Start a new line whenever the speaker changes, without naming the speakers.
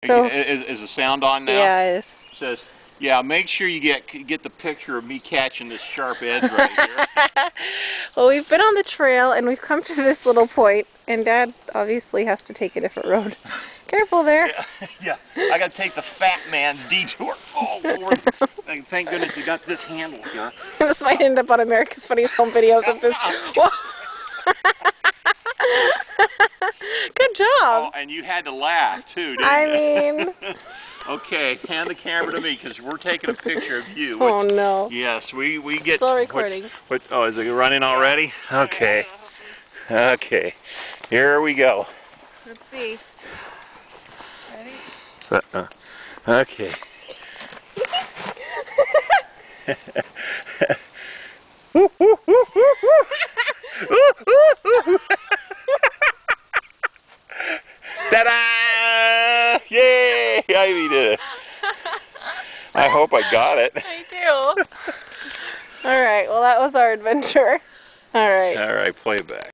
So
is the sound on now?
Yeah, it is.
It says, yeah, make sure you get the picture of me catching this sharp edge right here.
Well, we've been on the trail and we've come to this little point, and Dad obviously has to take a different road. Careful there.
Yeah, I got to take the fat man detour. Oh, Lord. Thank goodness you got this handle here.
This might end up on America's Funniest Home Videos if this... Whoa. Good job.
Oh, and you had to laugh too, didn't you?
I mean...
Okay, hand the camera to me because we're taking a picture of you.
Oh no.
Yes, we get...
Still recording.
Oh, is it running already? Okay. Okay. Here we go.
Let's see. Ready?
Okay. Ta-da! Yay! Ivy did it. I hope I got it.
I do. All right. Well, that was our adventure. All right.
All right, play it back.